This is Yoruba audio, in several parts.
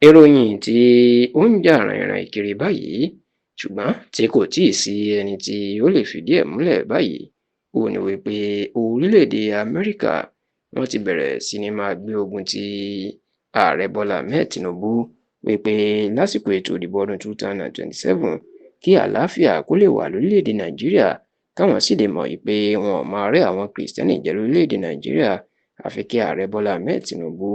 Ìròyìn tí ó ń jà ràìnràìn kiri báyìí ṣùgbọ́n tí kò tíì sí ẹni tí ó lè fìdí ẹ̀ múlẹ̀ báyìí òun ni wípé orílẹ̀-èdè Amẹ́ríkà wọ́n ti bẹ̀rẹ̀ sí ní máa gbé ogun ti ààrẹ Bọ́lá Ahmed Tinubu wípé lásìkò ètò ìdìbò ọdún 2027 kí àlàáfíà kó lè wà lórílẹ̀-èdè Nàìjíríà káwọn sì lè mọ̀ wípé wọn ò máa rẹ́ àwọn Kìrìsìtẹ́nì jẹ lórílẹ̀-èdè Nàìjíríà àfi kí ààrẹ Bọ́lá Ahmed Tinubu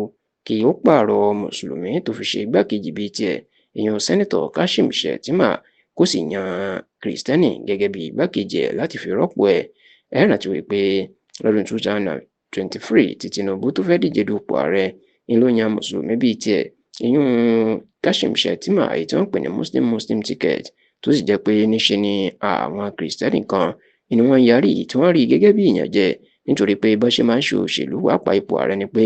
kí ó pààrọ̀ mùsùlùmí tó fi ṣe igbákejì bíi tiẹ̀ ìyẹn sẹ́nitọ̀ Kashim Shettima kó sì yan Kìrìsìtẹ́nì gẹ́gẹ́ bí igbákejì ẹ̀ láti fi rọ́pò ẹ̀. Ẹ rántí wípé lọ́dún 2023 tí Tinubu tó fẹ́ díje dupò ààrẹ ni ló yan mùsùlùmí bíi tiẹ̀ ìyẹn Kashim Shettima èyí tí wọ́n ń pè ní Muslim ticket tó sì jẹ́ pé níṣe ni àwọn Kìrìsìtẹ́nì kan ni wọ́n yarí tí wọ́n rí gẹ́gẹ́ bí ìyànjẹ nítorí pé bó ṣe máa ń ṣe òṣèlú pàápàá ipò ààrẹ ni pé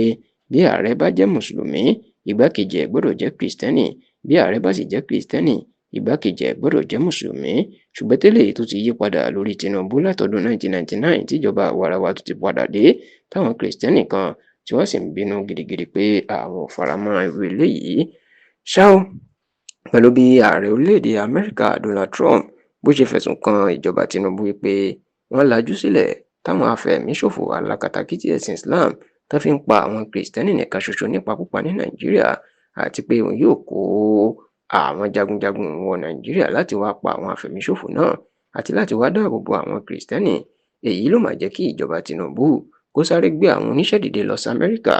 bí ààrẹ bá jẹ́ mùsùlùmí igbákejì ẹ̀ gbọ́dọ̀ jẹ́ Kìrìsìtẹ́nì bí ààrẹ bá sì jẹ́ Kìrìsìtẹ́nì igbákejì ẹ̀ gbọ́dọ̀ jẹ́ mùsùlùmí ṣùgbọ́n tẹ́lẹ̀ tó ti yí padà lórí Tinubu látọdún 1999 tíjọba àwarawa tó ti padà dé táwọn Kìrìsìtẹ́nì kan tí wọ́n sì ń bínú gidigidi pé àwọn ò faramọ́ irú eléyìí. Ṣá o pẹ̀lú bí ààrẹ orílẹ̀-èdè Amẹ́ríkà Donald Trump bó ṣe fẹ̀sùn kan ìjọba Tinubu wípé wọ́n lajú sílẹ̀ táwọn afẹ̀míṣòfò alákatakítí ẹ̀sìn Islam tó fi ń pa àwọn Kìrìsìtẹ́nì nìkan ṣoṣo nípakúpa ní Nàìjíríà àti pé òun yóò kó àwọn jagunjagun wọ Nàìjíríà láti wá pa àwọn afẹ̀míṣòfò náà àti láti wá dáàbò bo àwọn Kìrìsìtẹ́nì. Èyí ló máa jẹ́ kí ìjọba Tinubu kó sáré gbé àwọn oníṣẹ́ dìde lọ sí Amẹ́ríkà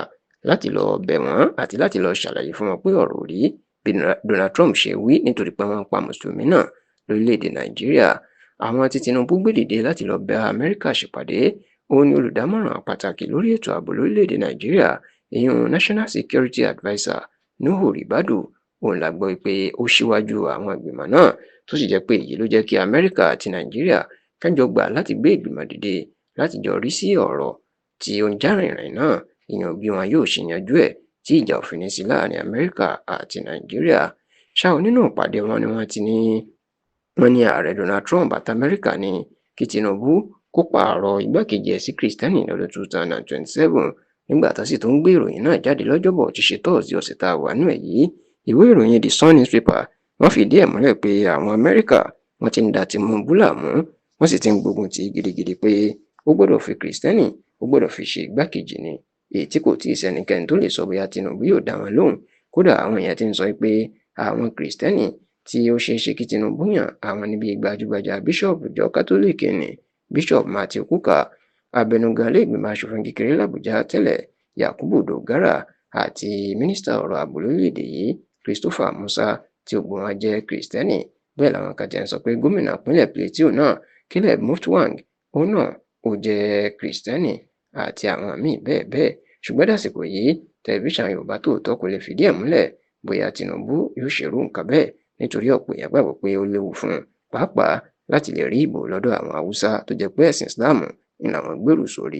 láti lọ bẹ̀ wọ́n àti láti lọ ṣàlàyé fún wọn pé ọ̀rọ̀ ò rí bí Donald Trump ṣe wí nítorí pé wọ́n ń pa mùsùlùmí náà lórílẹ̀‐èdè Nàìjíríà. Àwọn tí Tinubu gbé dìde láti lọ bẹ̀ Amẹ́ríkà ṣèpàdé òun ni olùdámọ̀ràn pàtàkì lórí ètò ààbò lórílẹ̀‐èdè Nàìjíríà ìyẹn National Security Adviser Nuhu Ribadu òun la gbọ́ pé ó ṣíwájú àwọn ìgbìmọ̀ náà tó sì jẹ́ pé èyí ló jẹ́ kí Amẹ́ríkà àti Nàìjíríà kájọ gbà láti gbé ìgbìmọ̀ dìde láti jọ rí sí ọ̀rọ̀ tí ó ń já rìnrìn náà ìyẹn bí wọn yóò ṣe yanjú ẹ̀ tí ìjà ò fi ní sí láàrin Amẹ́ríkà àti Nàìjíríà. Ṣá o nínú ìpàdé wọn ni wọ́n ní ààrẹ Donald Trump àti Amẹ́ríkà ní kí Tinubu kó pààrọ̀ igbákejì ẹ̀ sí Kìrìsìtẹ́nì lọ́dún 2027 nígbà tó sì tún gbé ìròyìn náà jáde lọ́jọ́bọ̀ tí ṣe tọ́ọ̀sì ọ̀sẹ̀ tá a wà nínú ẹ̀ yìí. Ìwé ìròyìn The Sun newspaper wọ́n fìdí ẹ̀ múlẹ̀ pé àwọn Amẹ́ríkà wọ́n ti ń da Tinubu láàmú wọ́n sì ti ń gbógun tì í gidigidi pé ó gbọ́dọ̀ fi Kìrìsìtẹ́nì ó gbọ́dọ̀ fi ṣe igbákejì ni èyí tí kò tíì sẹ́nikẹ́ni tó lè sọ bóyá Tinubu yóò dá wọn lóhùn. Kódà àwọn èèyàn ti ń sọ pé àwọn Kìrìsìtẹ́nì tí ó ṣeé ṣe kí Tinubu yàn àwọn níbi gbajúgbajà bíṣọ̀bù ìjọ kátólíìkì ni Bishop Matthew Kukah abẹnugan ilé ìgbìmọ̀ aṣòfin kékeré l'Àbújá tẹ́lẹ̀ Yakubu Dogara àti mínísítà ọ̀rọ̀ ààbò lórílẹ̀‐èdè yìí Christopher Musa tí gbogbo wọn jẹ́ Kìrìsìtẹ́nì. Bẹ́ẹ̀ làwọn kan ti ń sọ pé gómìnà ìpínlẹ̀ Plateau náà Caleb Mutfwang òun náà ó jẹ́ Kìrìsìtẹ́nì àti àwọn míì bẹ́ẹ̀ bẹ́ẹ̀. Ṣùgbọ́n dàsìkò yìí tẹlifíṣàn Yorùbá Tòótọ́ kò lè fìdí ẹ̀ múlẹ̀ bóyá Tinubu yóò ṣerú nǹkan bẹ́ẹ̀ nítorí ọ̀pọ̀ èèyàn gbàgbọ́ pé ó léwu fún un pàápàá láti lè rí ìbò lọ́dọ̀ àwọn Haúsá tó jẹ́ pé ẹ̀sìn Islam ni làwọn gbèrú sórí.